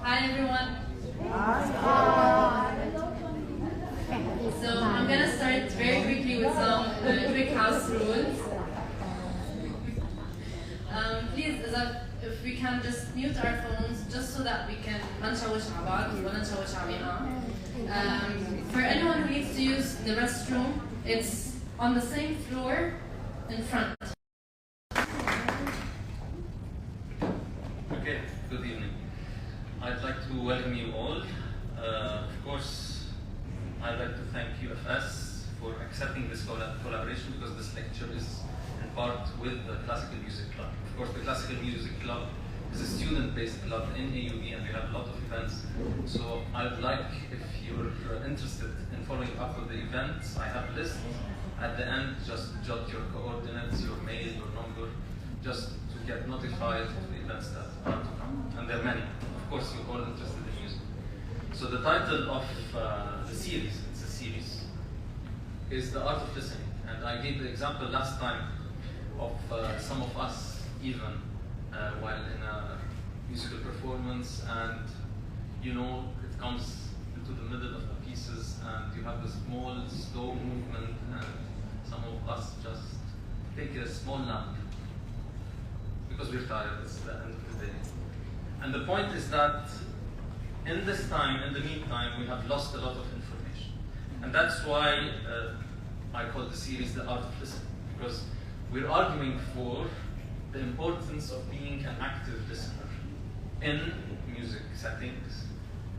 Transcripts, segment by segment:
Hi everyone. So I'm gonna start very quickly with some quick house rules. Please, if we can just mute our phones, just so that we can ما نشوش على بعض ولا نشوش علينا. For anyone who needs to use the restroom, it's on the same floor in front. Okay, good evening. I'd like to welcome you all. Of course, I'd like to thank UFS for accepting this collaboration, because this lecture is in part with the Classical Music Club. Of course, the Classical Music Club is a student-based club in AUB, and we have a lot of events. So I'd like, if you're interested in following up with the events, I have a list. At the end, just jot your coordinates, your mail, your number, just to get notified of the events that are to come. And there are many. Of course, you're all interested in music. So the title of the series, it's a series, is The Art of Listening. And I gave the example last time of some of us, even while in a musical performance, and you know, it comes into the middle of the pieces, and you have the small, slow movement, and some of us just take a small nap because we're tired. It's the end of the day. And the point is that in this time, in the meantime, we have lost a lot of information. And that's why I call the series The Art of Listening, because we're arguing for the importance of being an active listener in music settings,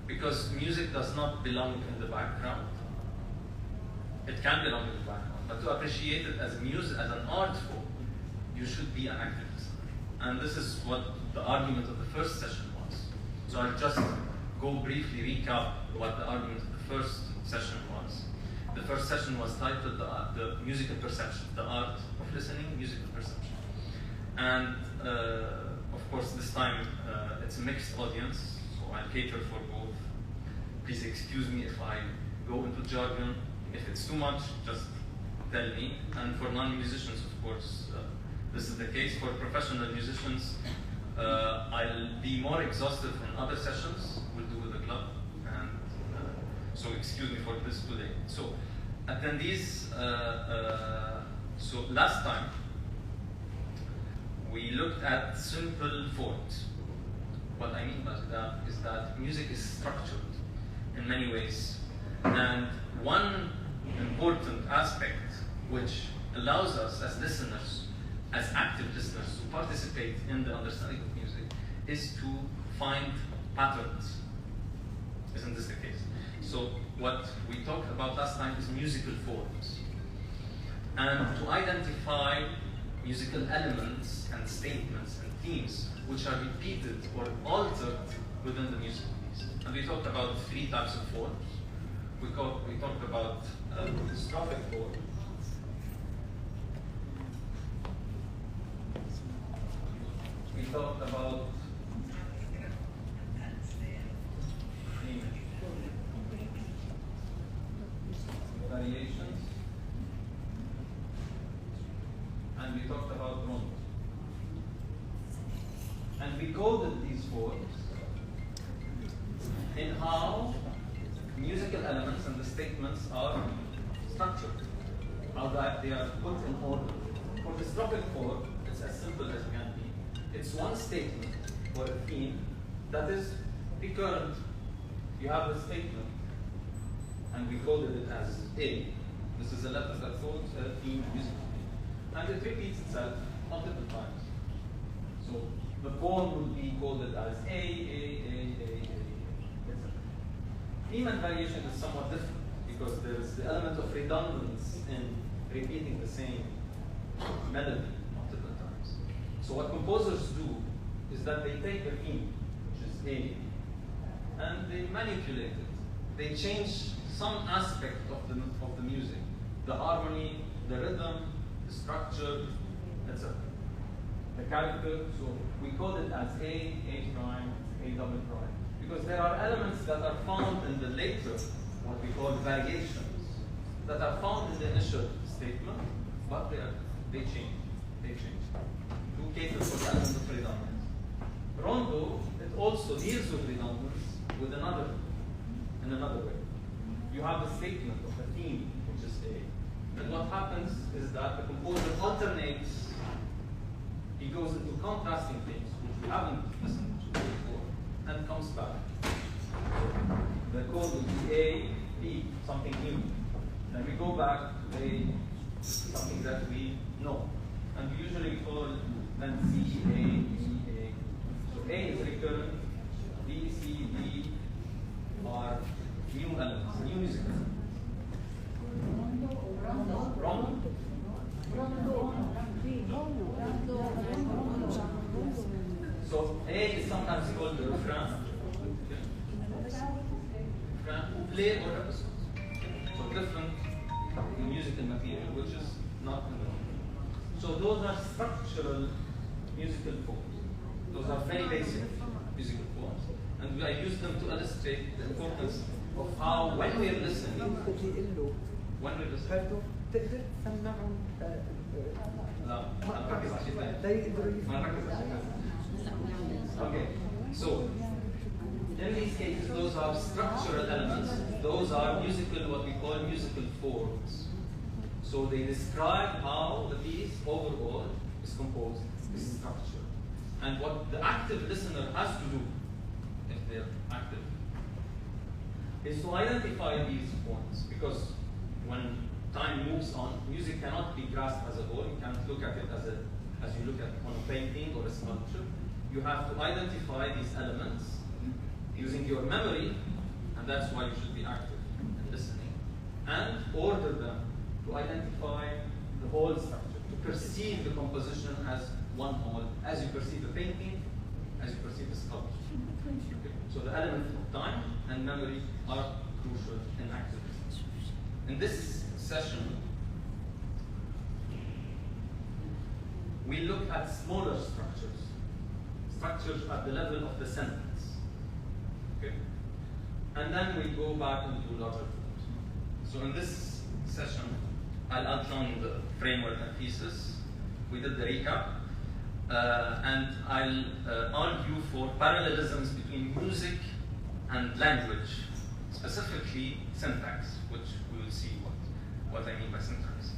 because music does not belong in the background. It can belong in the background, but to appreciate it as music, as an art form, you should be an active listener. And this is what the argument of the first session was. So I'll just go briefly recap what the argument of the first session was. The first session was titled the Musical Perception, the Art of Listening, Musical Perception. And of course, this time it's a mixed audience, so I'll cater for both. Please excuse me if I go into jargon. If it's too much, just tell me. And for non-musicians, of course, this is the case. For professional musicians, I'll be more exhaustive in other sessions we'll do with the club. And so excuse me for this today. So attendees, so last time, we looked at simple forms. What I mean by that is that music is structured in many ways. And one important aspect which allows us as listeners, as active listeners, to participate in the understanding of music is to find patterns. Isn't this the case? So what we talked about last time is musical forms. And to identify musical elements and statements and themes which are repeated or altered within the music piece. And we talked about three types of forms. We talked about strophic form. We talked about variations. And we talked about rondo. And we coded these forms in how musical elements and the statements are structured, how that they are put in order. For the strophic form, it's as simple as can be. It's one statement or a theme that is recurrent. You have a statement, and we coded it as A. This is a letter that codes a theme musically. And it repeats itself multiple times. So the form would be coded as A, etc. Theme and variation is somewhat different, because there's the element of redundance in repeating the same melody multiple times. So what composers do is that they take a theme, which is A, and they manipulate it. They change some aspect of the music, the harmony, the rhythm, the structure, etc. The character, so we code it as A prime, A double prime. Because there are elements that are found in the later, what we call variations, that are found in the initial statement, but they change. To cater for the element of redundance. Rondo, it also also deals with redundance with in another way. You have a statement of a theme, which is A, and what happens is that the composer alternates, he goes into contrasting things, which we haven't listened to before, and comes back. The code will be A, B, something new. Then we go back to A, something that we know. And we usually call then C, A, B, A. So A is recurrent, B, C, D are new elements, new music elements. Wrong. So A is sometimes called the refrain. Play or episode. So different musical material, which is not in the. So those are structural musical forms. Those are very basic musical forms. And I use them to illustrate the importance of how, when we're listening, تقدر تسمعهم لا ما نركز على شيء ثاني ما نركز على شيء ثاني. Okay, so in these cases, those are structural elements. Those are musical, what we call musical forms. So they describe how the piece overall is composed, is structured. And what the active listener has to do, if they're active, is to identify these points. Because when time moves on, music cannot be grasped as a whole. You can't look at it as you look at on a painting or a sculpture. You have to identify these elements using your memory, and that's why you should be active in listening, and order them to identify the whole structure, to perceive the composition as one whole, as you perceive a painting, as you perceive a sculpture. Okay. So the elements of time and memory are crucial in active listening. In this session, we look at smaller structures at the level of the sentence. Okay? And then we go back into larger forms. So in this session, I'll outline the framework and thesis. We did the recap. And I'll argue for parallelisms between music and language, specifically syntax, which we will see what I mean by syntax.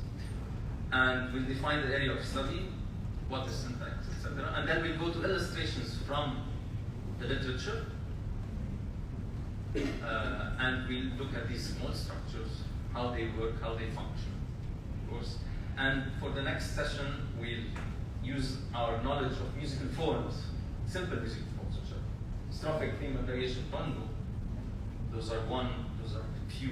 And we'll define the area of study, what is syntax, etc. And then we'll go to illustrations from the literature. And we'll look at these small structures, how they work, how they function, of course. And for the next session, we'll use our knowledge of musical forms, simple musical forms, which are strophic, theme, and variation, rondo. Those are few.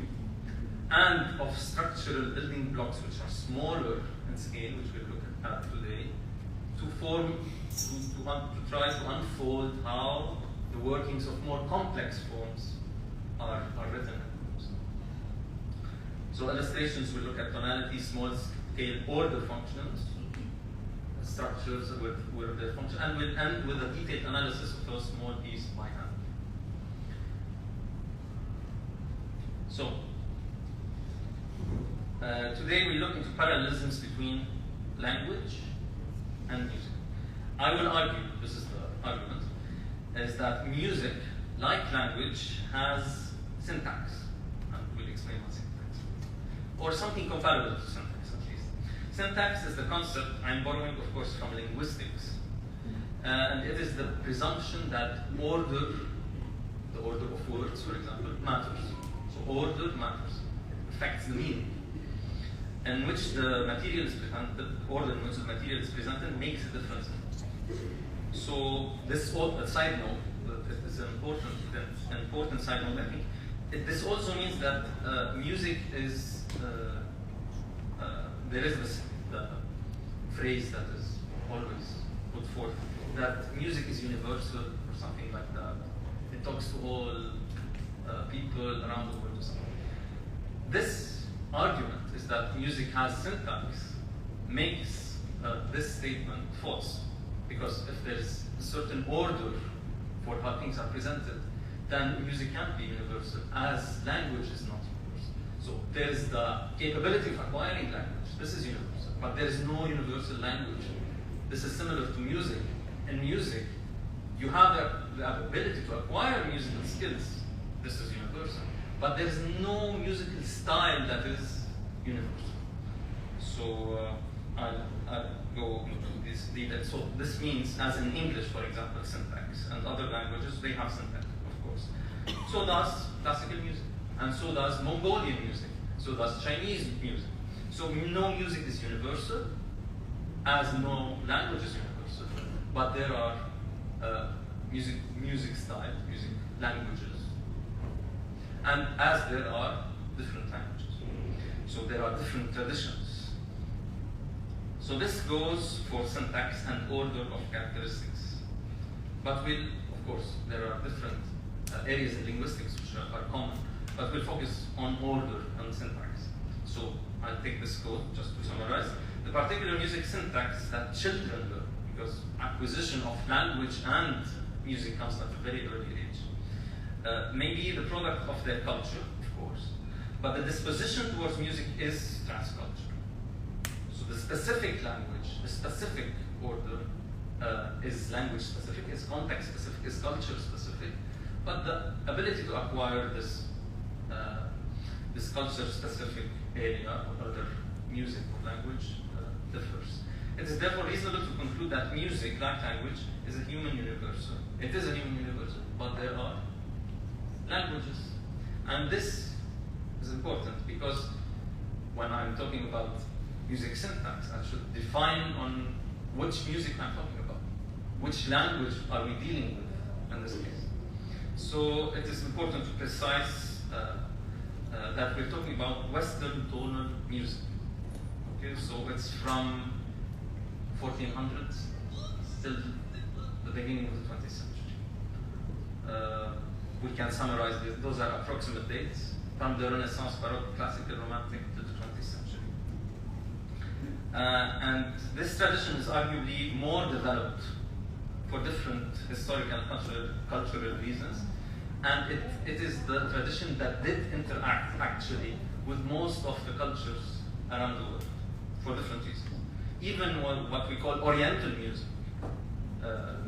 And of structural building blocks, which are smaller in scale, which we'll look at today, to try to unfold how the workings of more complex forms are written. So illustrations will look at tonality, small scale order functions, structures with their function, and we'll end with a detailed analysis of those small pieces by hand. So today we look into parallelisms between language and music. I will argue, this is the argument, is that music, like language, has syntax. And we'll explain what syntax is. Or something comparable to syntax, at least. Syntax is the concept I'm borrowing, of course, from linguistics. And it is the presumption that the order of words, for example, matters. So order matters. It affects the meaning. In which the material is presented, order in which the material is presented makes a difference. So this side note, is an important side note, I think. This also means that music is, there is this phrase that is always put forth, that music is universal or something like that. It talks to all people around the world or something. This argument is that music has syntax makes this statement false. Because if there's a certain order for how things are presented, then music can't be universal, as language is not universal. So there is the capability of acquiring language. This is universal, but there is no universal language. This is similar to music. In music, you have a the ability to acquire musical skills, this is universal. But there's no musical style that is universal. So I'll go into this detail. So this means, as in English, for example, syntax, and other languages, they have syntax, of course. So does classical music, and so does Mongolian music, so does Chinese music. So no music is universal, as no language is universal, but there are music styles, music languages, and as there are different languages. So there are different traditions. So this goes for syntax and order of characteristics. But of course, there are different areas in linguistics which are common, but we'll focus on order and syntax. So I'll take this code just to summarize. The particular music syntax that children learn, because acquisition of language and music comes at a very early age, may be the product of their culture, of course, but the disposition towards music is transcultural. So the specific language, the specific order is language specific, is context specific, is culture specific, but the ability to acquire this culture specific area or other music or language differs. It is therefore reasonable to conclude that music, like language, is a human universal. It is a human universal, but there are languages. And this is important because when I'm talking about music syntax, I should define on which music I'm talking about. Which language are we dealing with in this case? So it is important to precise that we're talking about Western tonal music. Okay, so it's from 1400s till the beginning of the 20th century. We can summarize this. Those are approximate dates from the Renaissance, Baroque, Classical, Romantic to the 20th century. And this tradition is arguably more developed for different historical and cultural reasons. And it is the tradition that did interact actually with most of the cultures around the world for different reasons. Even what we call Oriental music,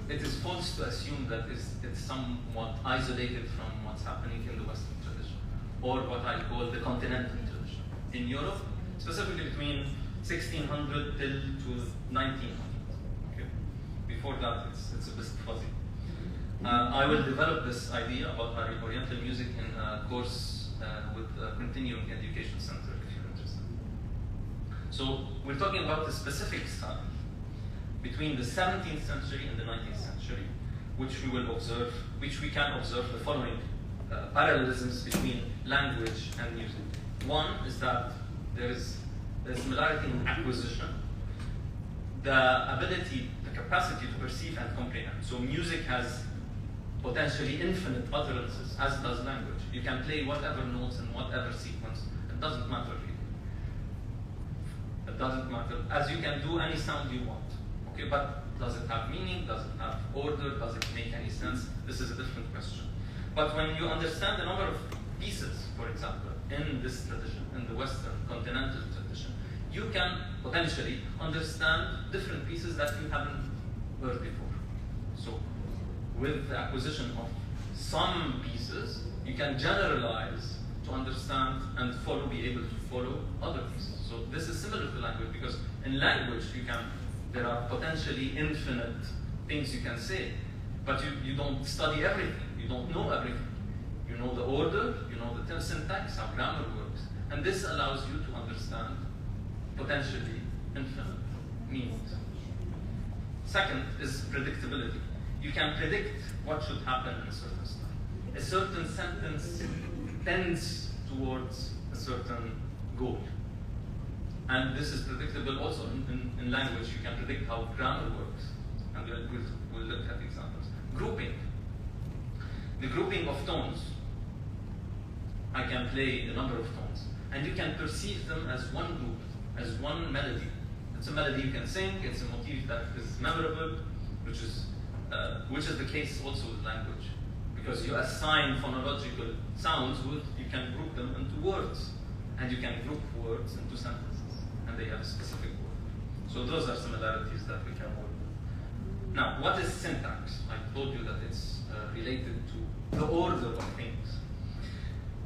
it is false to assume that it's somewhat isolated from what's happening in the Western tradition, or what I call the continental tradition. In Europe, specifically between 1600 till to 1900. Okay? Before that, it's a bit fuzzy. I will develop this idea about Oriental music in a course with a continuing education center, if you're interested. So we're talking about a specific style between the 17th century and the 19th century, which we can observe the following parallelisms between language and music. One is that there is a similarity in acquisition, the ability, the capacity to perceive and comprehend. So music has potentially infinite utterances, as does language. You can play whatever notes in whatever sequence. It doesn't matter really. It doesn't matter, as you can do any sound you want. Okay, but does it have meaning? Does it have order? Does it make any sense? This is a different question. But when you understand the number of pieces, for example, in this tradition, in the Western continental tradition, you can potentially understand different pieces that you haven't heard before. So with the acquisition of some pieces, you can generalize to understand and be able to follow other pieces. So this is similar to language, because in language there are potentially infinite things you can say, but you don't study everything, you don't know everything. You know the order, you know the syntax, how grammar works, and this allows you to understand potentially infinite meanings. Second is predictability. You can predict what should happen in a certain style. A certain sentence tends towards a certain goal. And this is predictable also in language. You can predict how grammar works. And we'll look at examples. Grouping. The grouping of tones. I can play a number of tones. And you can perceive them as one group, as one melody. It's a melody you can sing, it's a motif that is memorable, which is the case also with language. Because you assign phonological sounds, you can group them into words. And you can group words into sentences. And they have a specific word. So those are similarities that we can work with. Now, what is syntax? I told you that it's related to the order of things.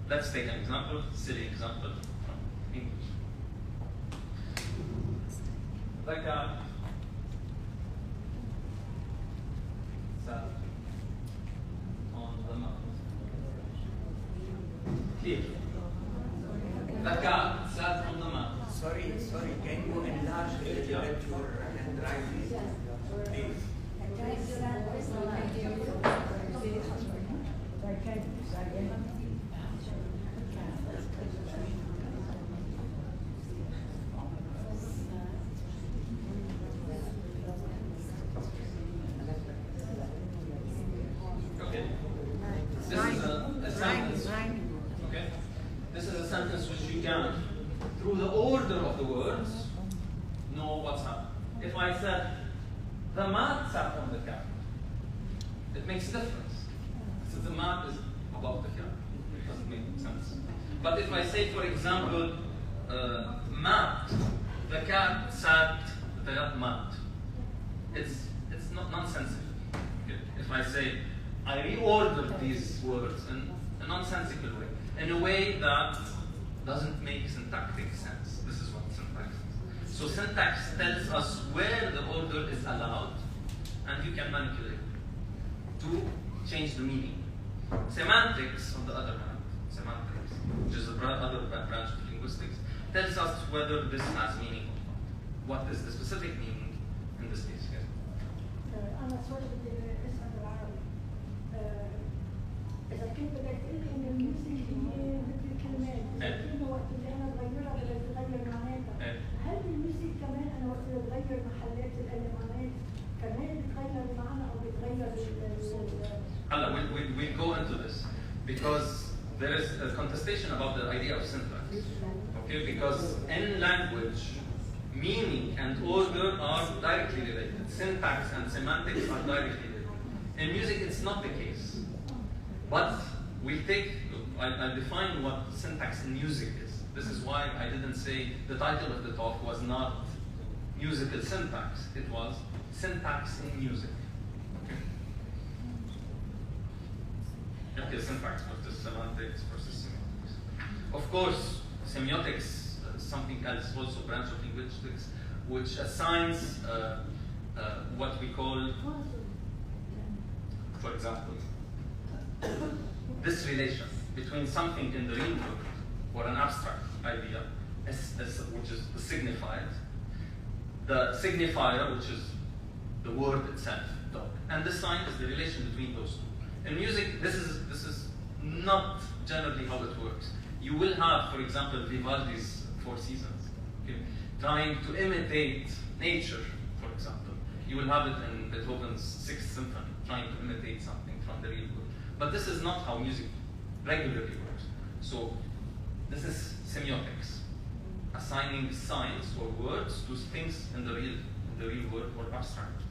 Let's take an example, silly example from English. Like a sat on the mat. Clear. The cat sat on the mat. Sorry, can you enlarge a little bit your handwriting, please? Okay. This is a sentence. Okay. This is a sentence which you can, through the order of the words, know what's happening. If I said, the mat sat on the cat, it makes a difference. So the mat is above the cat. It doesn't make sense. But if I say, for example, mat, the cat sat the mat, it's not nonsensical. Okay. If I say, I reordered these words in a nonsensical way, in a way that doesn't make syntactic sense. This is what syntax is. So syntax tells us where the order is allowed, and you can manipulate to change the meaning. Semantics, on the other hand, semantics, which is other branch of linguistics, tells us whether this has meaning or not. What is the specific meaning in this case? Yes. أنا سوري بدي أسأل بالعربي. إذا كنت بدك تقول لي إن الميوزك هي مثل الكلمات، إذا كلمة وقت اللي أنا بغيرها بدها تغير معناتها، هل الميوزك كمان أنا وقت اللي بغير محلات الكلمات كمان بتغير المعنى أو بتغير هلا we'll go into this because there is a contestation about the idea of syntax. Okay, because in language, meaning and order are directly related. Syntax and semantics are directly related. In music, it's not the case. But I'll define what syntax in music is. This is why I didn't say the title of the talk was not musical syntax. It was syntax in music. Okay, syntax versus semantics versus semiotics. Of course, semiotics is something else, also branch of linguistics, which assigns what we call, for example, this relation between something in the real world or an abstract idea, which is the signified, the signifier, which is the word itself, dog, and the sign is the relation between those two. In music, this is not generally how it works. You will have, for example, Vivaldi's Four Seasons, okay, trying to imitate nature, for example. You will have it in Beethoven's Sixth Symphony, trying to imitate something from the real world. But this is not how music regularly works. So this is semiotics, assigning signs or words to things in the real world or abstract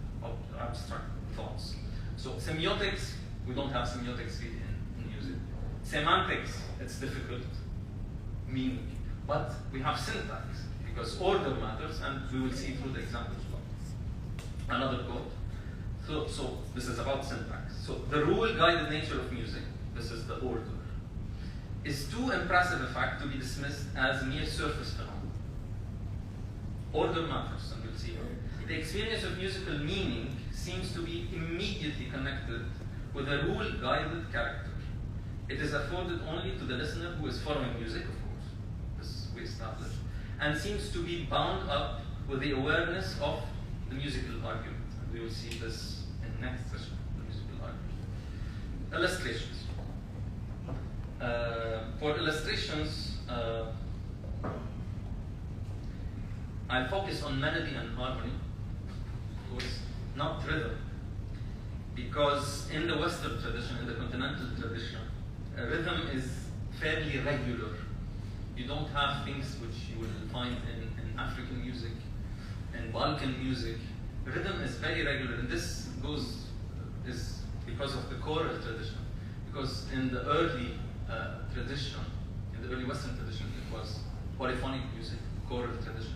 thoughts. So semiotics, we don't have semiotics in music. Semantics, it's difficult, meaning, but we have syntax because order matters, and we will see through the examples as well. Another quote. So this is about syntax. So the rule-guided nature of music, this is the order, is too impressive a fact to be dismissed as mere surface phenomenon. Order matters, and we'll see. The experience of musical meaning seems to be immediately connected with a rule-guided character. It is afforded only to the listener who is following music, of course, this we established, and seems to be bound up with the awareness of the musical argument. And we will see this in the next session, the musical argument. Illustrations. For illustrations, I'll focus on melody and harmony, of course, not rhythm. Because in the Western tradition, in the continental tradition, rhythm is fairly regular. You don't have things which you will find in African music, in Balkan music. Rhythm is very regular, and this is because of the choral tradition. Because in the early tradition, in the early Western tradition, it was polyphonic music, choral tradition.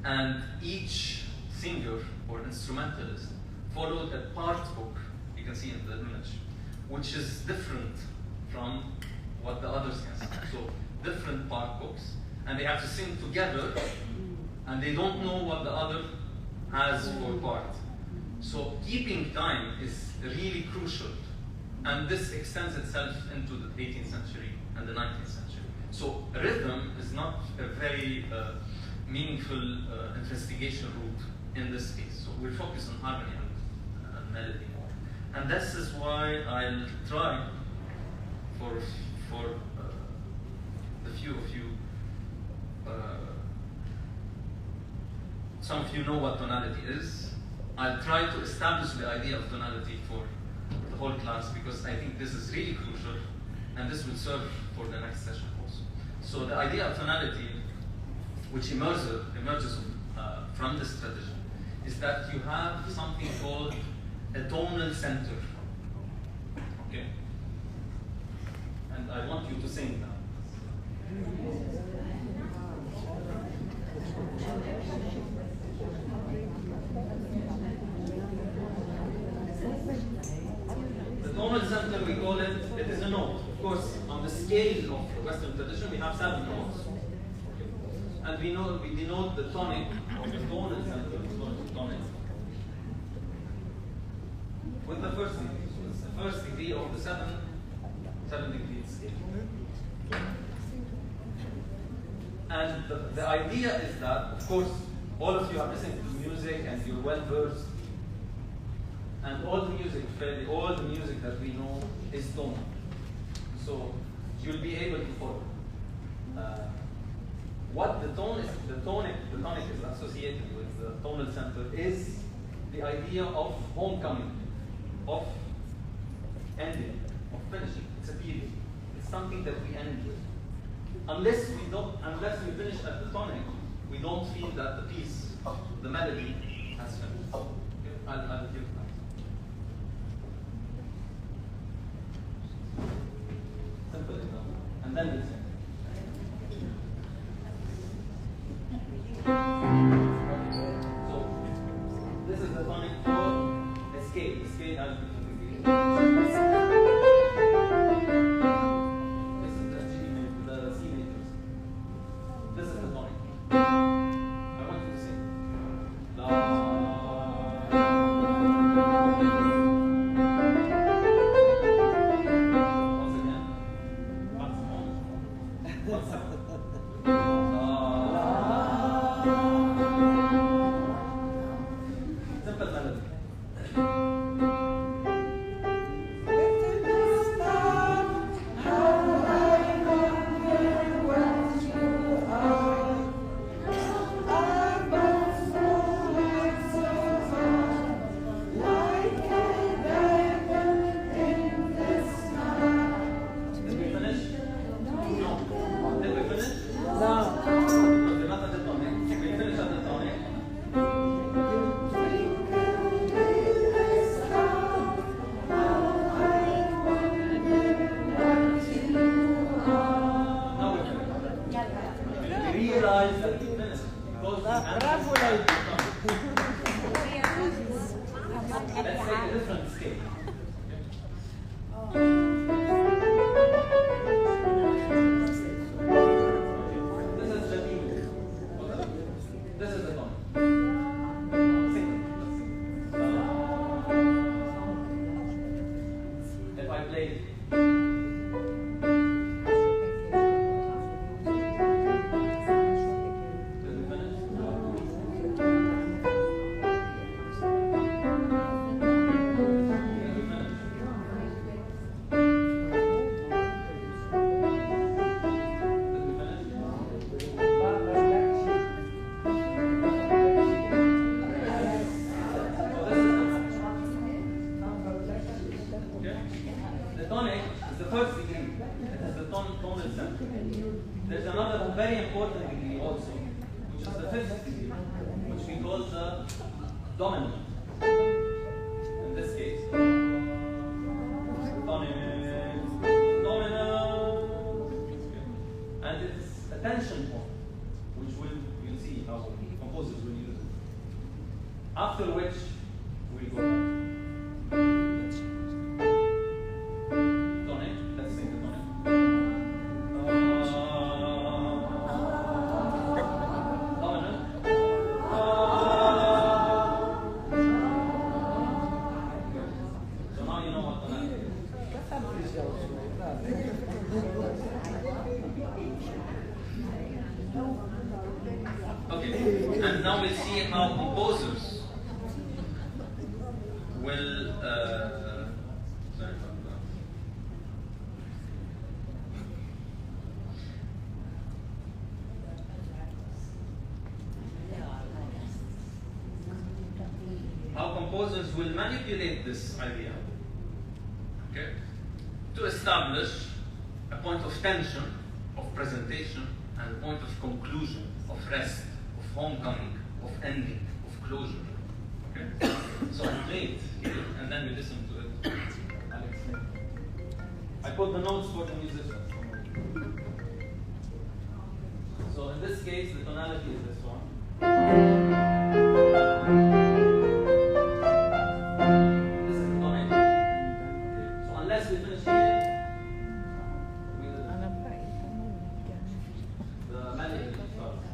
And each singer or instrumentalist followed a part book, you can see in the image, which is different from what the others can sing. So different part books, and they have to sing together, and they don't know what the other has for part. So keeping time is really crucial, and this extends itself into the 18th century and the 19th century. So rhythm is not a very meaningful investigation route in this case. So we'll focus on harmony and melody more. And this is why I'll try for the few of you, some of you know what tonality is. I'll try to establish the idea of tonality for the whole class, because I think this is really crucial, and this will serve for the next session also. So the idea of tonality, which emerges from this tradition, is that you have something called a tonal center. Okay? And I want you to sing now. The tonal center, we call it is a note. Of course, on the scale of the Western tradition, we have 7 notes. Okay. And we denote the tonic or the tonal center, tonic, with the first degree. So it's the first degree of the 7 degree scale. And the idea is that, of course, all of you have listened to music and you're well versed. And all the music that we know is tonal. So you'll be able to follow. What the tonic is associated with the tonal center is the idea of homecoming, of ending, of finishing. It's a period. It's something that we end with. Unless we finish at the tonic, we don't feel that the piece, the melody, has finished. Okay? I'll give that. Simple example. And then we'll sing. So this is the tonic for a scale. The scale has different degrees. This is the C majors. This is the tonic. I want you to sing. La. There's another very important degree also, which is the 5th degree, which we call the dominant. In this case, dominant, and it's a tension point, which you'll see how composers will use it. After which we go back. Okay, and now we'll see how composers will how composers will manipulate this idea, okay, to establish a point of tension, of presentation, and a point of conclusion, of rest, of homecoming, of ending, of closure. Okay? So I play it here, and then we listen to it. I'll explain. I put the notes for the musicians. So in this case, the tonality is this one. This is the tonality. So unless we finish here, the melody starts.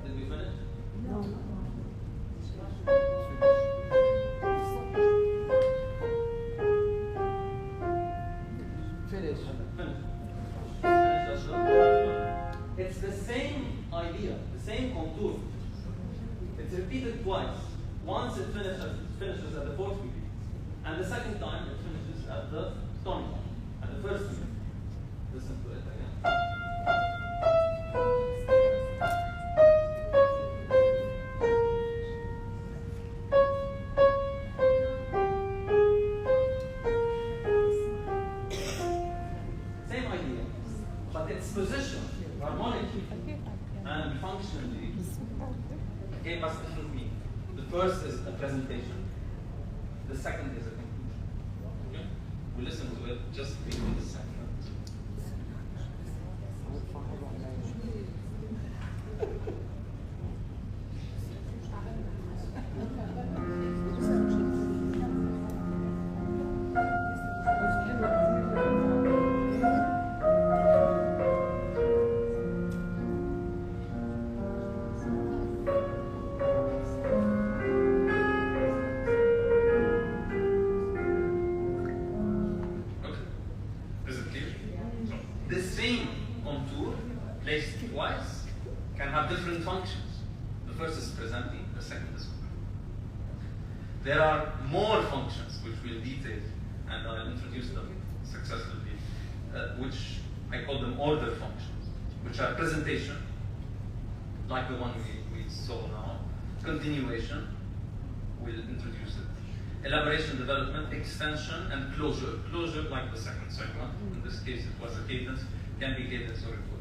Did we finish? Finish. It's the same idea, the same contour. It's repeated twice. Once it finishes at the fourth beat, and the second time it finishes at the tonic, at the first beat. Listen to it again. Same idea, but its position, harmonically, and functionally gave us different meaning. The first is a presentation, the second is a conclusion. Okay? We listen to it just between the second. Twice can have different functions. The first is presenting, the second is there are more functions which we'll detail, and I'll introduce them successfully, which I call them order functions, which are presentation, like the one we saw now, continuation, we'll introduce it, elaboration, development, extension, and closure. Closure, like the second segment. In this case, it was a cadence, can be cadence or equivalence.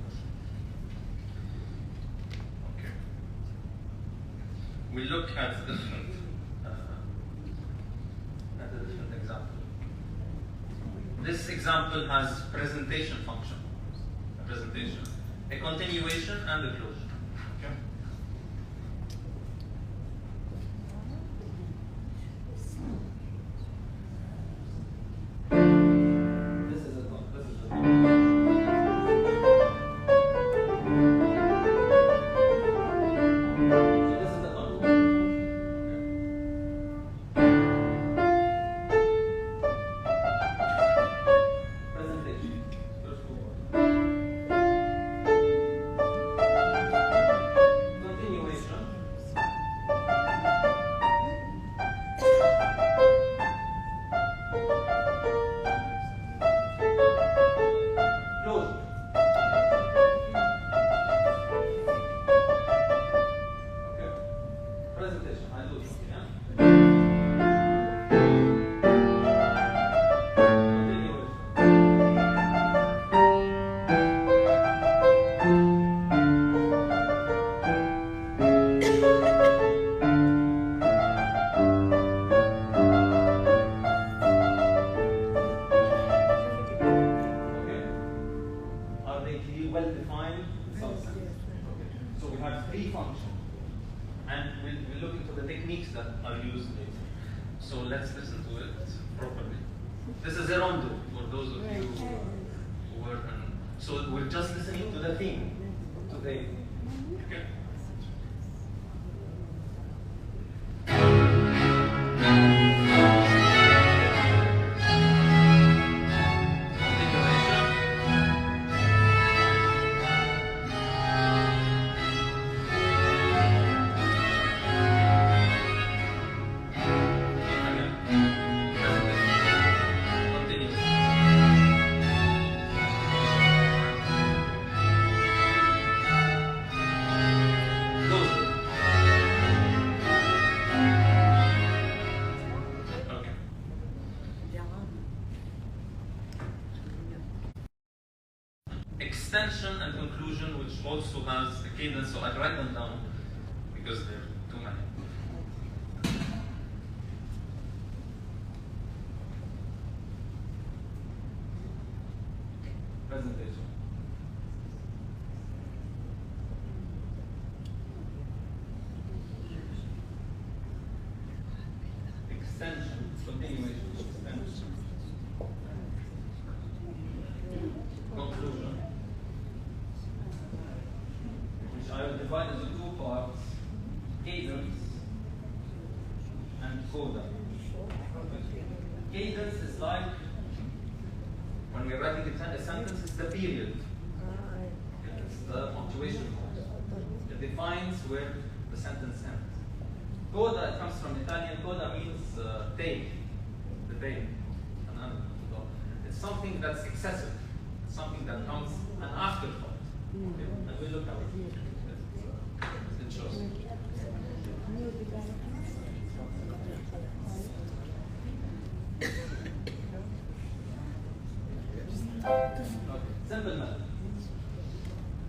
We look at a different example. This example has presentation function, a presentation, a continuation, and a closure. Okay. This is a tone. This is a tone. Well-defined substance. Okay. So we have three functions, and we'll look into the techniques that are used later. So let's listen to it properly. This is a rondo for those of you who were. So we're just listening to the theme today. Okay. extension and conclusion, which also has a cadence, so I write them down because there are too many. Presentation. Extension, continuation, extension. Conclusion, which I will divide into two parts, cadence and coda. Cadence is like, when we're writing a sentence, it's the period. It's the punctuation point. It defines where the sentence ends. Coda, it comes from Italian. Coda means tail, the tail. It's something that's excessive. It's something that comes an afterthought. Okay? And we look at it. It shows. Okay. Simple method.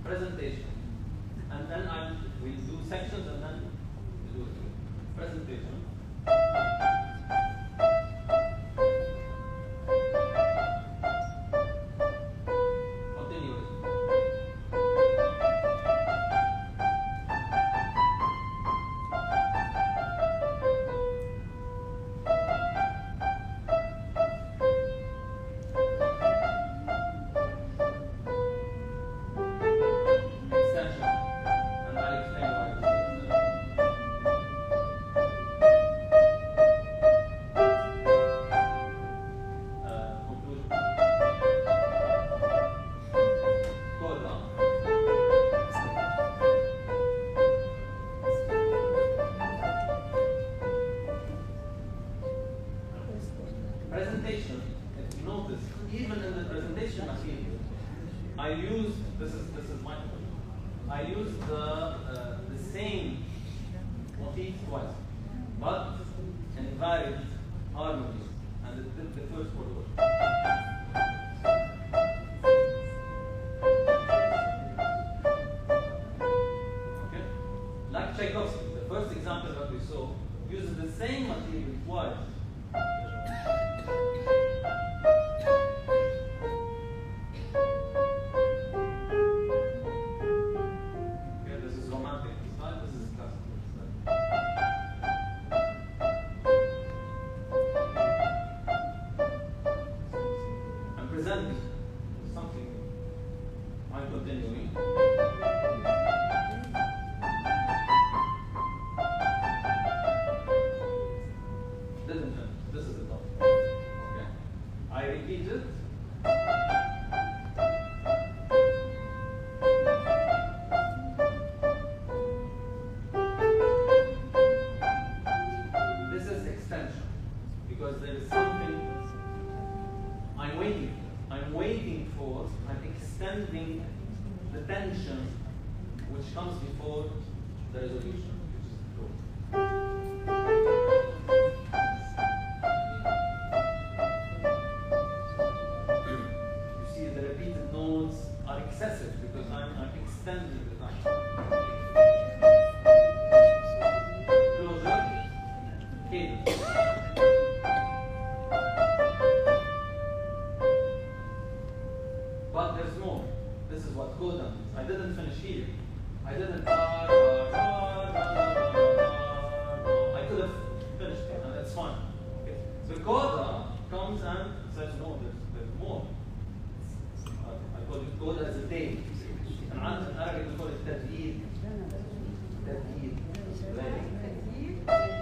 Presentation. And then we do sections and then we do presentation. Continuation. Extension. And I'll explain why. Conclusion. Coda. Presentation. If you notice, even in the presentation material, I use this is my point. I use the same motif twice, but in varied harmonies, and the first word. Okay, like Tchaikovsky, the first example that we saw uses the same material twice. Okay, this is romantic style, this is classical style. I'm presenting something. I'm continuing. Didn't finish. This is the top. Okay. I repeat it. This is extension because there is something I'm waiting for. I'm waiting for, I'm extending the tension which comes before the resolution, which is the close. You see, the repeated notes are excessive because I'm extending the time. Closure, cadence. But there's more. This is what coda means. I didn't finish here. I didn't. I could have finished it, and that's fine. Okay. So coda comes and says, no, there's more. I call it coda as a tail. And in Arabic we call it تدليل. تدليل.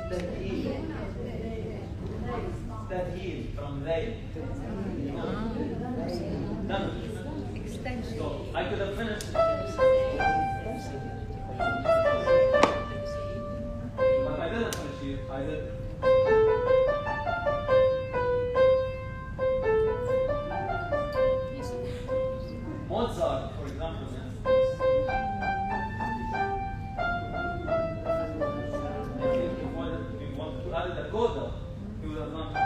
تدليل. تدليل from they. Done. So I could have finished it. But I didn't finish it. I did. Mozart, for example, if you wanted to add a coda, he would have done it.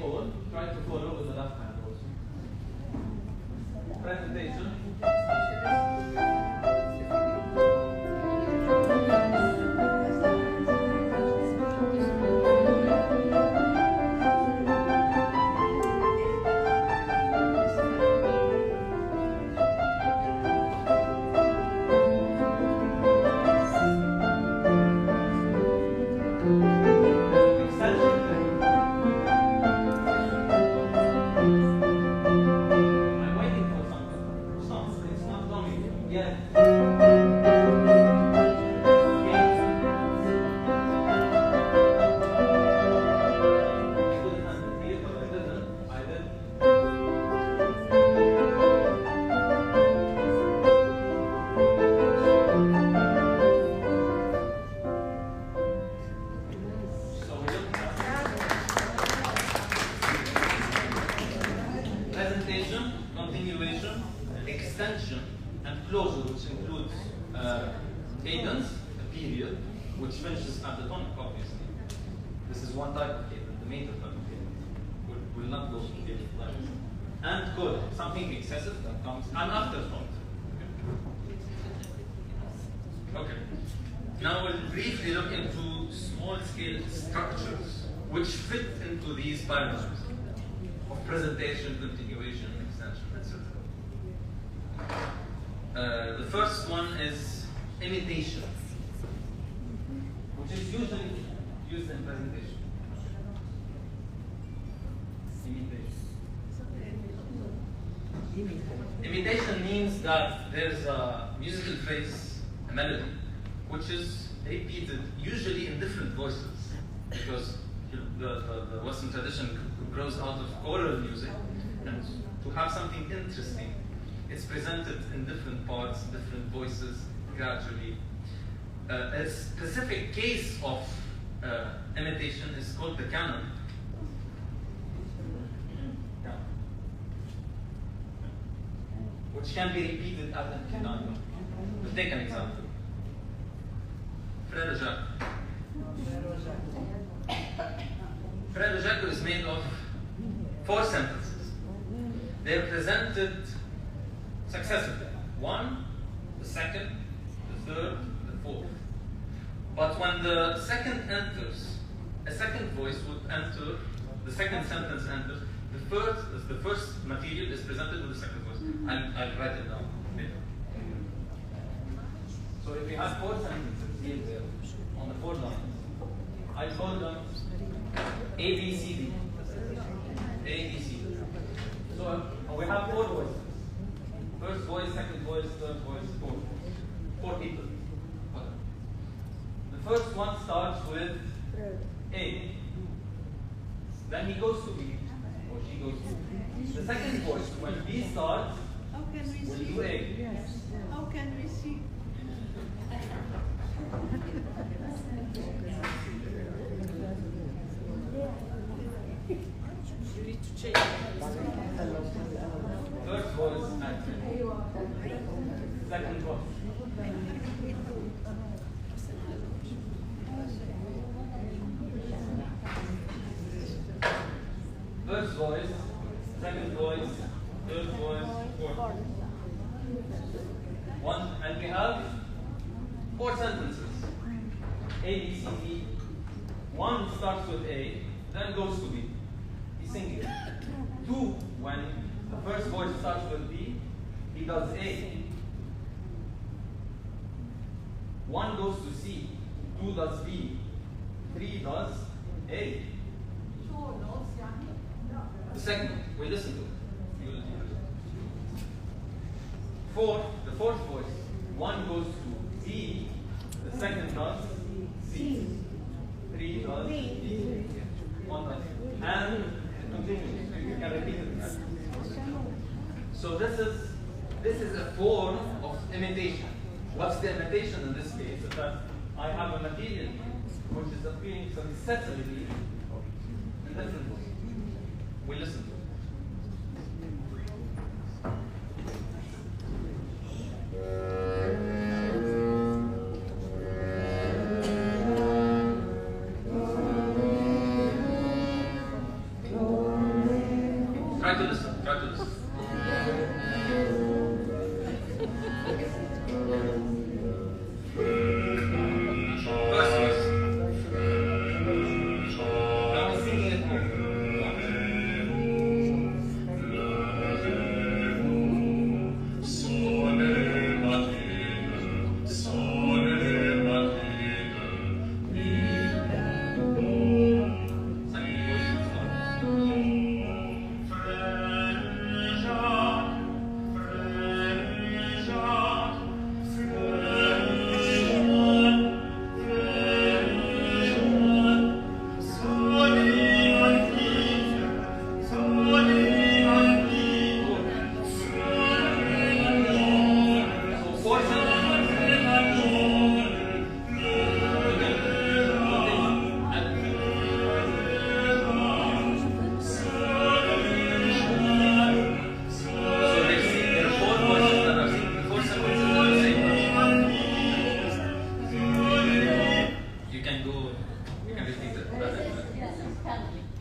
all, try to follow with the left hand also. Presentation. Presentation, continuation, extension, and closure, which includes cadence, a period, which finishes at the tonic, obviously. This is one type of cadence, the major type of cadence. We'll not go through cadence like this. And chord, something excessive that comes, and afterthought. Okay. Now we'll briefly look into small-scale structures which fit into these paradigms of presentation, continuation, extension, etc. The first one is imitation, which is usually used in presentation. Imitation means that there's a musical phrase, a melody, which is repeated usually in different voices, because the Western tradition grows out of choral music, and to have something interesting, it's presented in different parts, different voices, gradually. A specific case of imitation is called the canon. Which can be repeated ad infinitum. We'll take an example. Frère Jacques. Frère Jacques is made of 4 sentences. They're presented successively. 1, the second, the third, the fourth. But when the second enters, a second voice would enter, the second sentence enters, the first material is presented with the second voice. I'll write it down later. So if we have 4 sentences here there on the 4 lines, I call them A, B, C, D. A, B, C, D. So we have 4 voices. First voice, second voice, third voice, fourth voice. 4 people. The first one starts with A. Then he goes to B, or she goes to B. The second voice, when B starts, will do A. How can we see? You need to change. First voice and second voice. First voice, second voice, third voice, fourth. One, and we have 4 sentences. A, B, C, D. One starts with A, then goes to B. He's singing. 2, when the first voice starts with B, he does A. 1 goes to C, 2 does B, 3 does A. The second, we listen to it. 4, the fourth voice, 1 goes to B, the second does C, 3 does D, 1 does, and continue. You can repeat it. So this is a form of imitation. What's the imitation in this case? Is that I have a material which is appearing successively in different ways. We listen to it. Oh to listen. Try to listen. First voice. Now we're singing it more.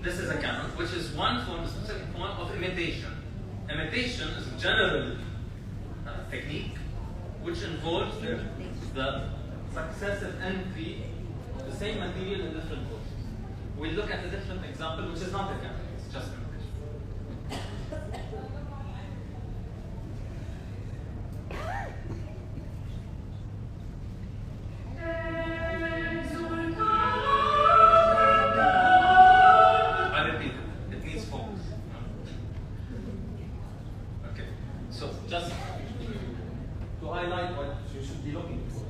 This is a canon, which is one form, the specific form of imitation. Imitation is a general technique which involves the successive entry of the same material in different voices. We'll look at a different example, which is not a canon, it's just imitation. So just to highlight what you should be looking for.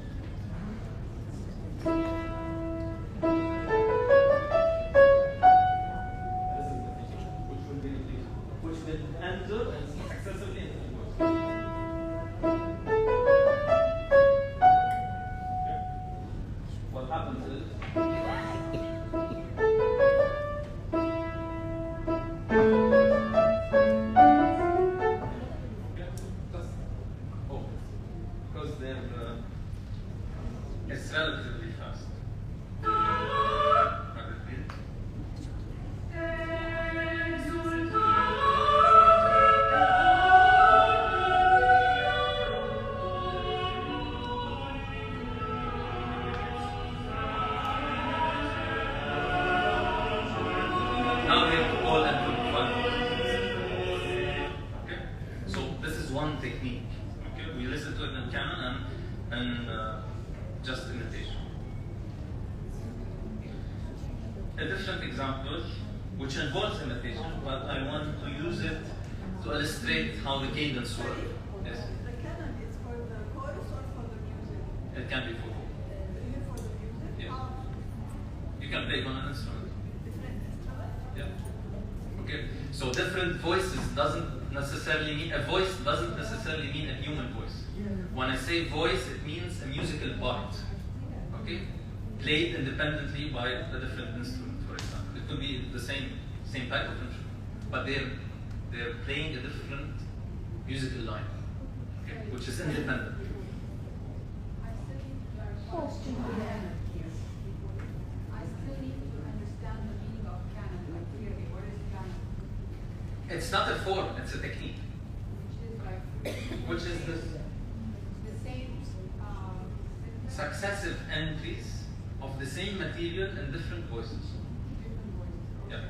This is the feature, which will be repeated, which will enter and successively into the voice. Okay. What happens is it's relatively fast. Now we have to call and put fun. Okay? So this is one technique. Okay? We listen to it in canon and just imitation. A different example, which involves imitation, but I want to use it to illustrate how the cadence works. Yes? The canon is for the chorus or for the music? It can be for both. Even for the music? Yes. You can play on an instrument. Different instrument? Yeah. Okay. So different voices doesn't necessarily mean a voice doesn't necessarily mean a human voice. When I say voice, it means a musical part. Okay? Played independently by a different instrument, for example. It could be the same type of instrument, but they're playing a different musical line, okay, which is independent. I still need to understand the meaning of canon, like clearly. What is canon? It's not a form, it's a technique. Which is Which is this the same successive entries of the same material in different voices. Yeah.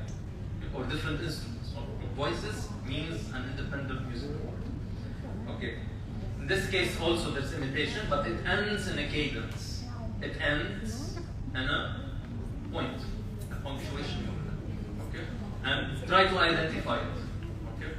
Or different instruments. Voices means an independent musical part. Okay. In this case also there's imitation, but it ends in a cadence. It ends in a point, a punctuation. Okay? And try to identify it. Okay?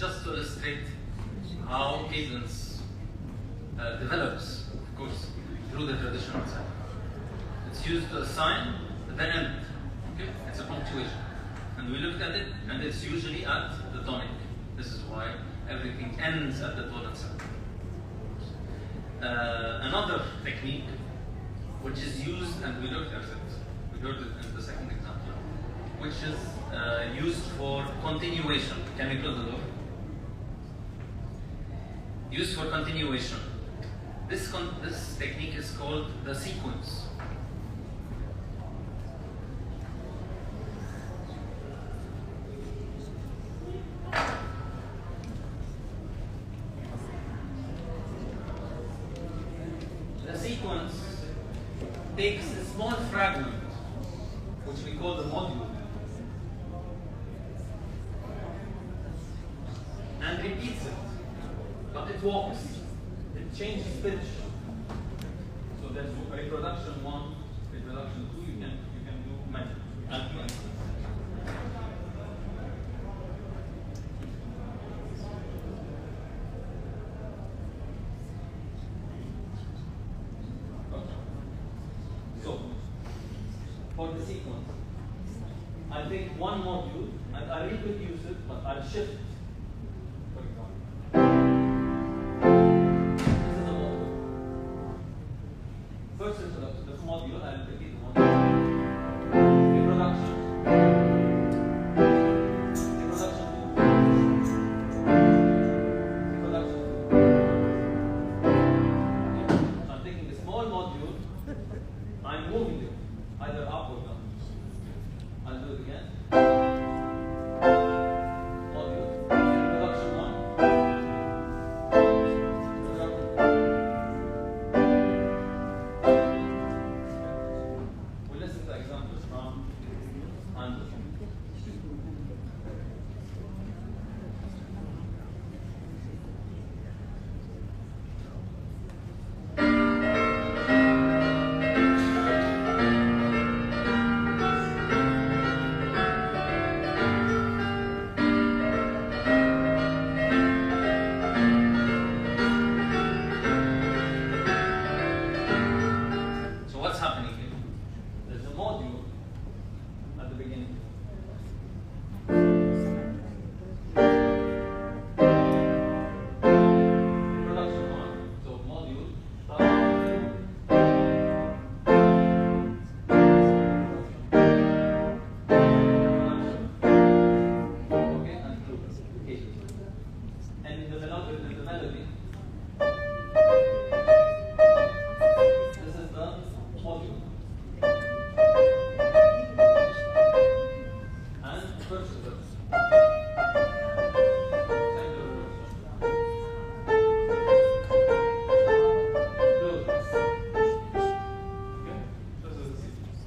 just to illustrate how cadence develops, of course, through the traditional cycle. It's used to assign the end. Okay? It's a punctuation. And we looked at it, and it's usually at the tonic. This is why everything ends at the tonal cycle. Another technique which is used, and we looked at it, we heard it in the second example, which is used for continuation. Can we close the door? Used for continuation. This technique is called the sequence. The sequence takes a small fragment, which we call the module, and repeats it, but it walks, it changes pitch. So there's reproduction 1, reproduction 2, you can do magic. So, for the sequence, I'll take one module and I'll reproduce it, but I'll shift it. For example, this is a module. First introduction, this module, I'll repeat the module. Reproduction. Reproduction 2. Reproduction 2. Okay. I'm taking a small module, I'm moving it, either up or down. I'll do it again. Module. Reproduction 1. We listen to examples from Anderson. So what's happening here? There's a module at the beginning. Reproduction 1. So module start. Reproduction. Okay, and through. Okay. And in the melody, this is the module. And first verse. Second verse. Close verse. Okay? This is the sequence.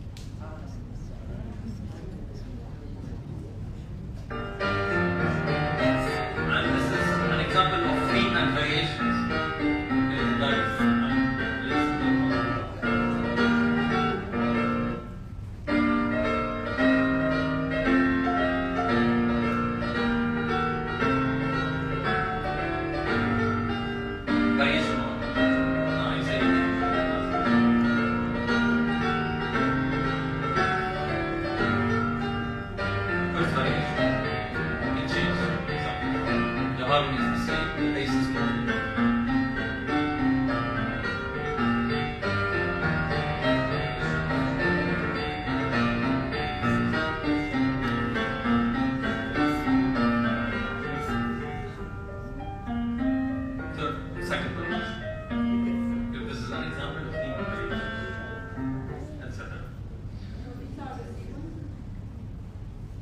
And this is an example of theme and variations. Okay, guys, listen to variation 1. No, I say first variation. It changes something. The harmony is the same, the bass is moving. Second variation. If this is an example of theme and variations, etc.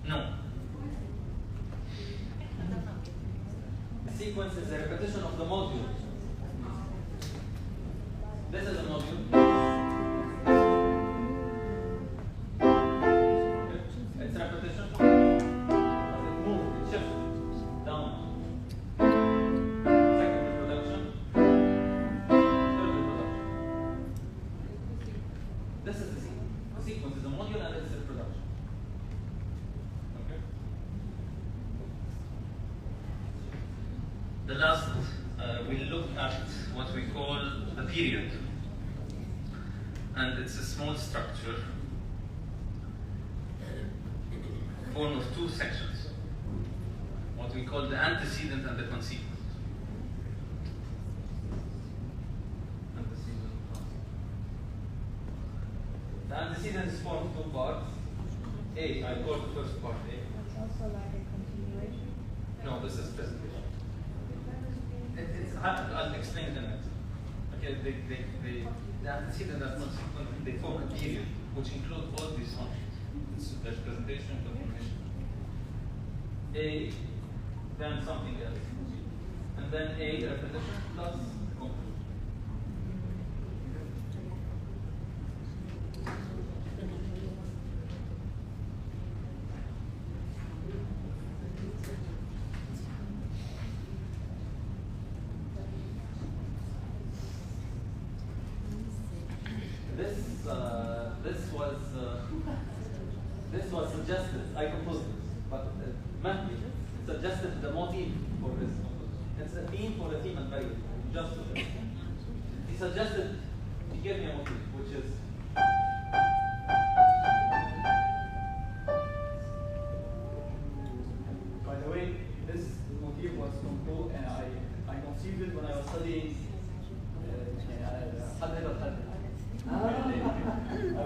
No. The sequence is a repetition of the module. This is a module. Okay. It's repetition. But it moves, it shifts down. Second reproduction. Third reproduction. This is the sequence. The sequence is a module and it's a reproduction. Okay? The last, we'll look at what we call the period. And it's a small structure formed of two sections, what we call the antecedent and the consequent. The antecedent is formed of two parts. A, I call the first part A. It's also like a continuation. No, this is presentation. I'll explain in a minute. Okay, the antecedent and consequent, they form a period which include all these functions. There's presentation, continuation. A, then something else. And then A, repetition plus conclusion. This was suggested. I composed this, but Mahdi suggested the motif for this composition. It's a theme for the theme and variant. Just he suggested, he gave me a motif, which is by the way, this motif was composed and I conceived it when I was studying I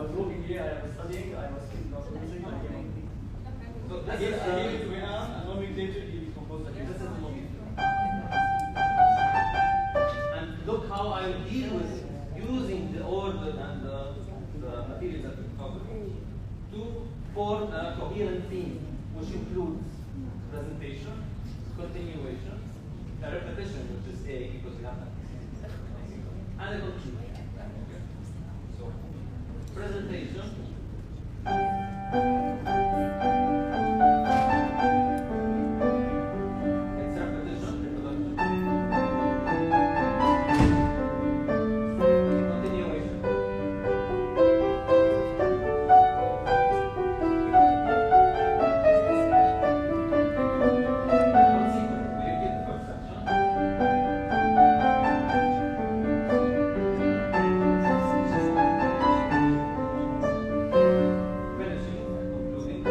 was working here, I was studying, I was thinking of music, I came so I gave it to Rehan, and 1 week later he composed it. This is the motif. and look how I deal with using the order and the material that we covered to form a coherent theme, which includes presentation, continuation, a repetition, which is A, because we have that, and a conclusion. Okay. So, presentation. It's repetition, reproduction. Continuation. Consequent. We repeat the first section. Finishing and concluding.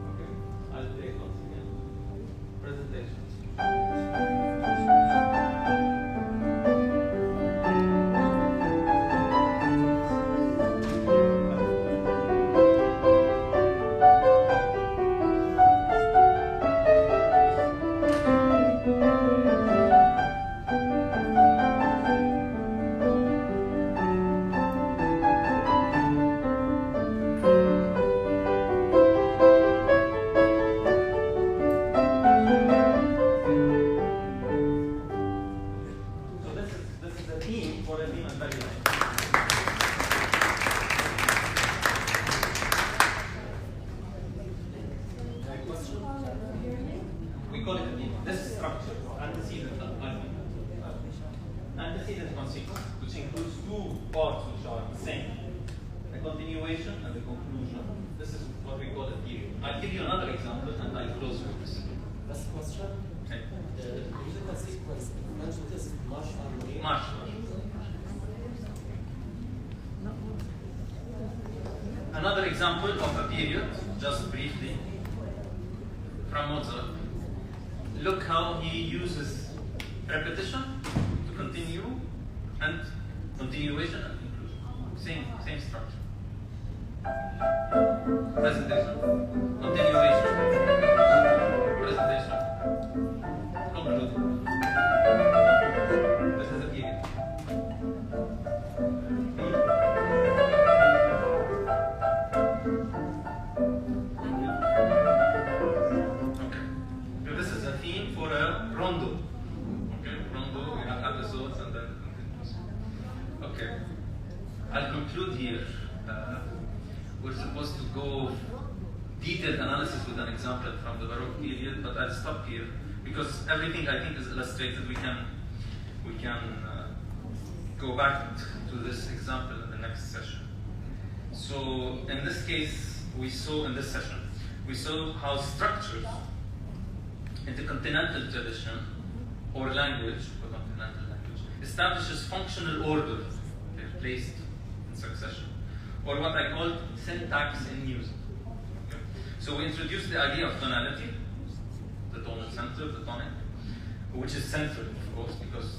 Okay, I'll take once again. Presentation. So this is the theme for a theme and variant. We call it a theme. This structure, antecedent antecedent consequence, which includes two parts which are the same. The continuation and the conclusion. This is what we call a period. I'll give you another example and I'll close with this. Last question. Okay. The musical sequence, you mentioned this march harmony. March. Another example of a period, just briefly, from Mozart. Look how he uses repetition to continue and continuation and conclusion. Same structure. Presentation, continuation, presentation, conclusion. This is a period. Okay. So this is a theme for a rondo. Okay, rondo, we have episodes and then continues. Okay. I'll conclude here. We're supposed to go detailed analysis with an example from the Baroque period, but I'll stop here because everything I think is illustrated. We can go back to this example in the next session. So in this case, we saw in this session, we saw how structures in the continental tradition or language, or continental language, establishes functional order. They're placed in succession, or what I call syntax in music. Okay. So we introduced the idea of tonality, the tonal center, the tonic, which is central, of course, because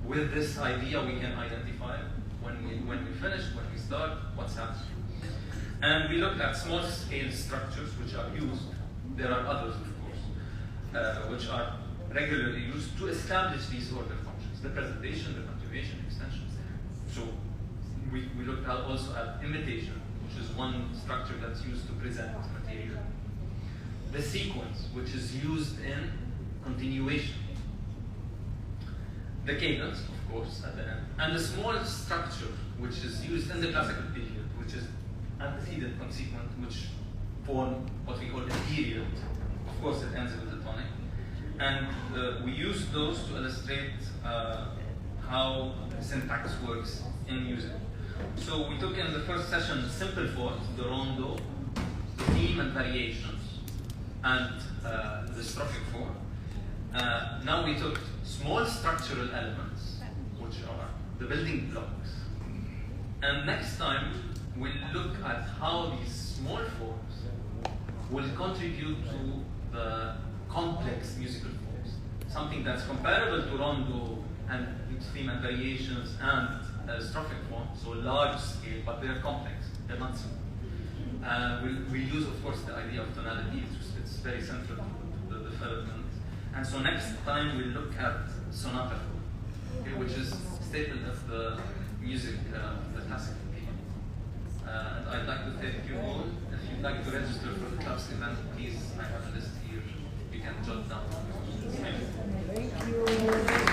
with this idea we can identify when we finish, when we start, what's happening. And we looked at small scale structures which are used. There are others, of course, which are regularly used to establish these order functions: the presentation, the continuation, extensions. So we looked at also at imitation, which is one structure that's used to present material. The sequence, which is used in continuation. The cadence, of course, at the end. And the small structure, which is used in the classical period, which is antecedent, consequent, which form what we call a period. Of course, it ends with the tonic. And we use those to illustrate how syntax works in music. So we took in the first session simple forms, the rondo, the theme and variations, and the strophic form. Now we took small structural elements, which are the building blocks. And next time, we'll look at how these small forms will contribute to the complex musical forms. Something that's comparable to rondo and theme and variations and strophic form, so large scale, but they're complex, they're not simple. We'll use, of course, the idea of tonality, it's very central to the development. And so next time we'll look at sonata form, okay, which is staple of the music, the classical period. And I'd like to thank you all. If you'd like to register for the club's event, please, I have a list here. You can jot down. Thank you. Thank you.